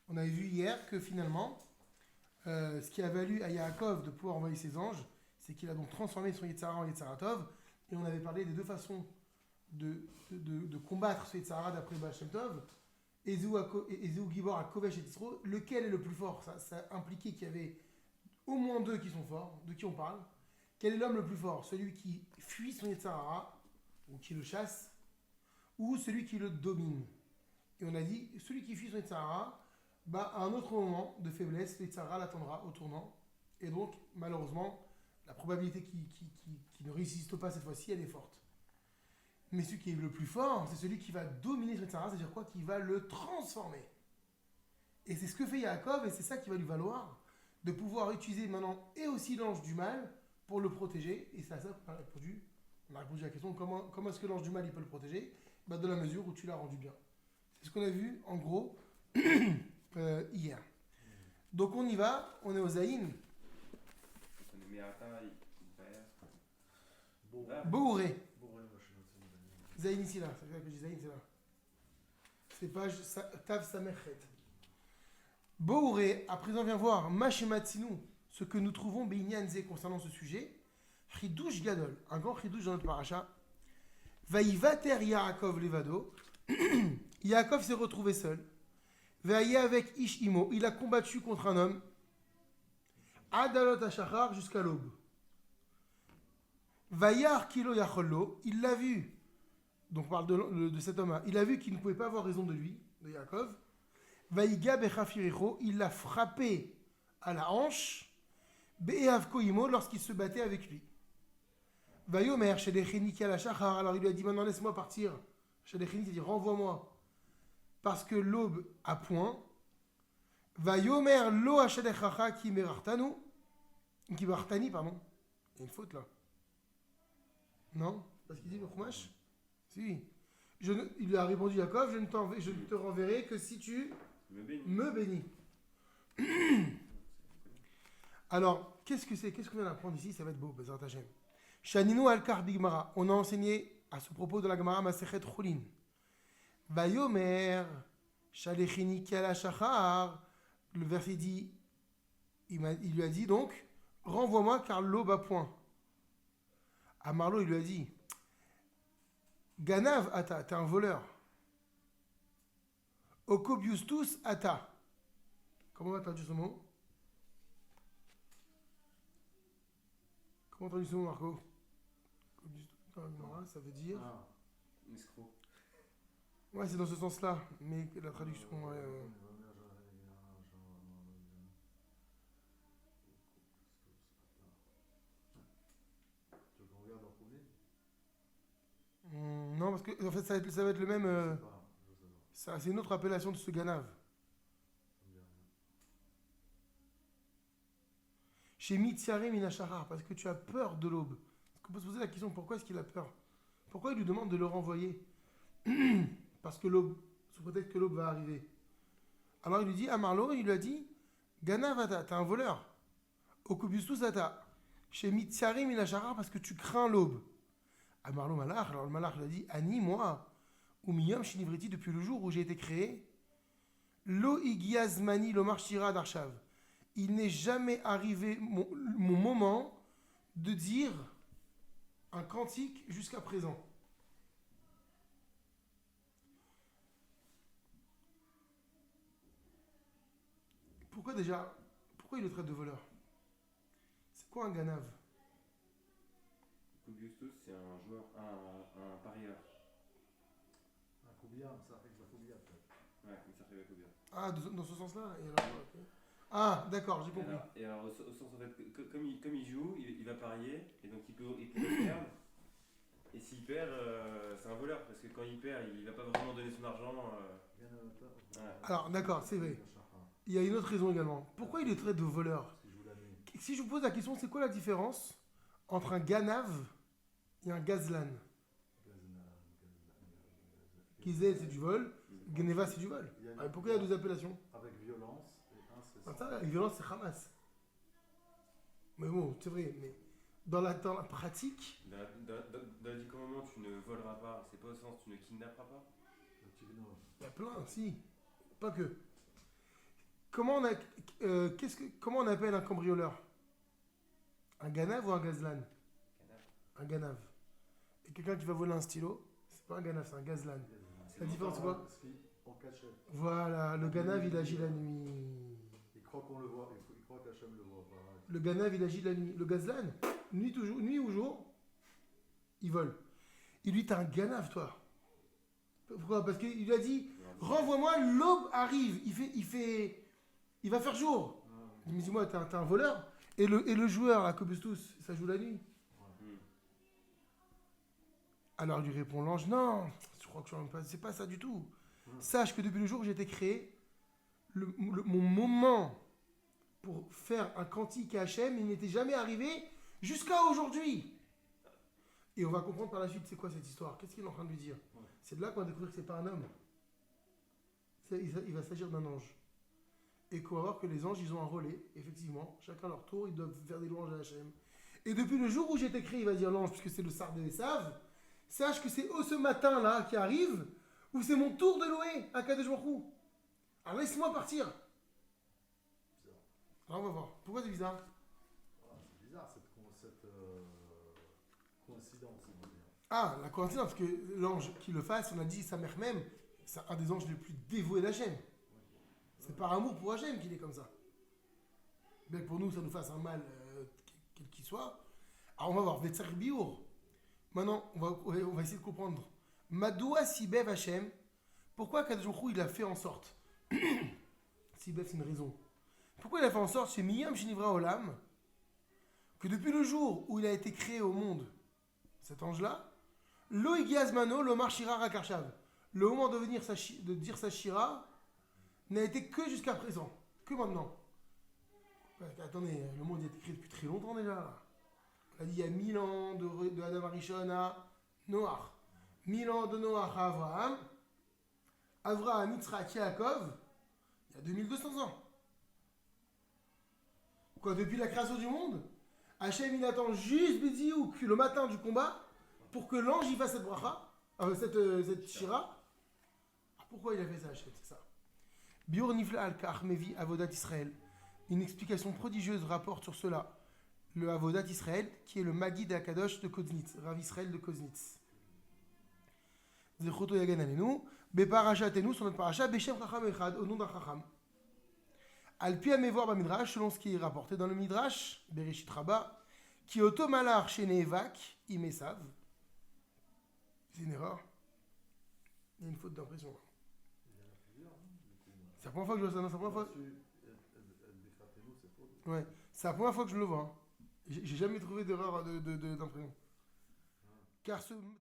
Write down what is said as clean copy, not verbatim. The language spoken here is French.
On avait vu hier que finalement, ce qui a valu à Yaakov de pouvoir envoyer ses anges, c'est qu'il a donc transformé son Yetzirah en Yetzirah Tov. Et on avait parlé des deux façons de combattre ce Yetzirah d'après Baal Shem Tov. Ezeu Gibor à Kovesh et Tisro. Lequel est le plus fort? Ça impliquait qu'il y avait au moins deux qui sont forts. De qui on parle? Quel est l'homme le plus fort? Celui qui fuit son Yetzirah ou qui le chasse, ou celui qui le domine? Et on a dit, celui qui fuit son Yetzirah, à un autre moment de faiblesse, le Yetzirah l'attendra au tournant. Et donc, malheureusement, la probabilité qu'il ne résiste pas cette fois-ci, elle est forte. Mais celui qui est le plus fort, c'est celui qui va dominer son Yetzirah, c'est-à-dire quoi? Qui va le transformer. Et c'est ce que fait Yaakov, et c'est ça qui va lui valoir de pouvoir utiliser maintenant et aussi l'ange du mal pour le protéger. Et c'est à ça qu'on a répondu. On a répondu à la question comment est-ce que l'ange du mal il peut le protéger? De la mesure où tu l'as rendu bien. C'est ce qu'on a vu en gros hier. Donc on y va, on est au Zaïn. Bourré. Zaïn ici là, c'est vrai que je dis Zaïn, c'est là. C'est page Tav Samerchet. Bourré, à présent viens voir Mashematsinu, ce que nous trouvons Beinyanze concernant ce sujet. Chidouche Gadol, un grand chidouche dans notre paracha. Vaïvater Yaakov Levado. Yaakov s'est retrouvé seul. Vaïe avec Ishimo, il a combattu contre un homme. Adalot Ashachar jusqu'à l'aube. Vaïar Kilo Yachollo, il l'a vu. Donc on parle de cet homme-là. Il a vu qu'il ne pouvait pas avoir raison de lui, de Yaakov. Vaïga Bechafiricho, il l'a frappé à la hanche. Be'eav Koimo, lorsqu'il se battait avec lui. Vaïomer, chez les Chéniki à la Shachar, alors il lui a dit maintenant laisse-moi partir. Chez les Chéniki, il a dit renvoie-moi. Parce que l'aube a point. Vaïomer lo hachalechacha ki merartanu. Ki merartani, pardon. Il y a une faute là. Non? Parce qu'il dit le Chumash? Si. Il lui a répondu Yaakov, je ne te renverrai que si tu me bénis. Alors, qu'est-ce que c'est? Qu'est-ce qu'on vient d'apprendre ici? Ça va être beau, Bezrat Hashem. Shaninu al-Kar b'Gemara. On a enseigné à ce propos de la Gemara Masechet Chulin. Vayomer Shalechini Kala Shachar. Le verset dit, il lui a dit donc, renvoie-moi car l'aube a point. À Marlo, il lui a dit, Ganav Ata, t'es un voleur. Okobiustus Ata. Comment on va traduire ce mot? Comment on traduit ce mot, Marco? Ça veut dire. Un escroc. Ouais, c'est dans ce sens-là, mais la traduction. Tu veux qu'on regarde leur courrier? Non, parce que en fait, ça va être le même. Je sais pas. C'est une autre appellation de ce Ganav. Ça me dit rien. Chez Mitziarim Inachara, parce que tu as peur de l'aube. Parce qu'on peut se poser la question pourquoi est-ce qu'il a peur? Pourquoi il lui demande de le renvoyer? Parce que l'aube, sous prétexte que l'aube va arriver. Alors il lui dit, à Marlo, il lui a dit, Ganavata, t'es un voleur. Okubustus Ata. Chez Mitziarim Inachara, parce que tu crains l'aube. À Marlo Malach, alors le Malach lui a dit, Ani, moi, Umiyam Shinivriti, depuis le jour où j'ai été créé, Lo Igiazmani Lomar Shira Darshav. Il n'est jamais arrivé mon moment de dire un cantique jusqu'à présent. Pourquoi il le traite de voleur? C'est quoi un ganav? Augustus, c'est un joueur, un parieur. Un combien? Ça fait que la combien peut-être. Ouais, comme ça fait Koubia. Ah, dans ce sens-là. Et alors, okay. Ah, d'accord, j'ai compris. Et alors au sens en fait, comme il joue, il va parier, et donc il peut perdre. Et s'il perd, c'est un voleur, parce que quand il perd, il va pas vraiment donner son argent. Ouais. Alors, d'accord, c'est vrai. Il y a une autre raison également. Pourquoi il le traite de voleur? Si je vous pose la question, c'est quoi la différence entre un ganav et un gazlan? Kizel, c'est du vol. Geneva, c'est du vol. Pourquoi il y a deux appellations? Avec violence, et un c'est ça. Ça, avec violence, c'est Hamas. Mais bon, c'est vrai, mais dans la pratique. Dans le dit commandement, tu ne voleras pas, c'est pas au sens tu ne kidnapperas pas. Il y a plein, si. Pas que. comment on appelle un cambrioleur? Un ganav ou un gazlan? Un ganav. Et quelqu'un qui va voler un stylo, c'est pas un ganav, c'est un gazlan. La différence, c'est quoi? En cachette. Voilà, le ganav, il agit la nuit. Il croit qu'on le voit, il croit qu'Hachem le voit pas. Le ganav, il agit la nuit. Le gazlan, nuit ou jour, il vole. Il lui dit, t'es un ganav, toi. Pourquoi? Parce qu'il lui a dit, renvoie-moi, l'aube arrive. Il va faire jour. Il me dit, moi, t'es un voleur. Et le joueur, la Cobustus, ça joue la nuit. Alors il lui répond l'ange, non, je crois que c'est pas ça du tout. Sache que depuis le jour où j'ai été créé, mon moment pour faire un cantique à Hachem, il n'était jamais arrivé jusqu'à aujourd'hui. Et on va comprendre par la suite c'est quoi cette histoire, qu'est-ce qu'il est en train de lui dire. C'est de là qu'on va découvrir que c'est pas un homme. Il va s'agir d'un ange. Et qu'on va voir que les anges, ils ont un relais, effectivement, chacun à leur tour, ils doivent faire des louanges à Hachem. Et depuis le jour où j'ai été créé, il va dire l'ange, puisque c'est le sar de Esav, sache que c'est ce matin-là qui arrive, où c'est mon tour de louer à Kadosh Baruch Hu. Alors laisse-moi partir. Bizarre. Alors on va voir. Pourquoi c'est bizarre? C'est bizarre cette coïncidence, on va dire. Ah, la coïncidence, parce que l'ange qui le fasse, on a dit sa mère même, c'est un des anges les plus dévoués d'Hachem. C'est par amour pour Hachem qu'il est comme ça. Bien que pour nous, ça nous fasse un mal, quel qu'il soit. Alors on va voir. Vetzer Biour. Maintenant, on va essayer de comprendre. Madoua Sibev Hachem. Pourquoi Kadosh Baruch Hu, il a fait en sorte? Sibev, c'est une raison. Pourquoi il a fait en sorte, chez Miyam Shinivra Olam, que depuis le jour où il a été créé au monde, cet ange-là, Lo Igiazmano, Lomar Shira Rakarshav, le moment de dire sa Shira n'a été que jusqu'à présent, que maintenant. Attendez, le monde a été créé depuis très longtemps déjà. On a dit il y a 1000 ans de Adam Arishon à Noach, 1000 ans de Noach à Abraham, Abraham, Yitzhak, Yaakov, il y a 2200 ans. Quoi, depuis la création du monde, Hachem il attend juste Bidiouk le matin du combat pour que l'ange y fasse cette bracha, cette shira. Pourquoi il a fait ça, Hachem? C'est ça. Biur Nifla al-Kach Mevi Avodat Israël. Une explication prodigieuse rapporte sur cela le Avodat Israël, qui est le Magid Akadosh de Koznitz, Rav Israël de Koznitz. Zechoto Yagan Alenu, Beparachatenu, sur notre paracha, Beshem Chacham Echad, au nom d'un Chacham. Al-Pi Amevoir Bamidrash, selon ce qui est rapporté dans le Midrash, Bereshit Rabba, qui automalar chez Nevak, Imesav. C'est une erreur. Il y a une faute d'impression. C'est la première fois que je vois ça, non? C'est la première fois. Ouais, c'est la première fois que je le vois. Hein. J'ai jamais trouvé d'erreur d'impression. Car ce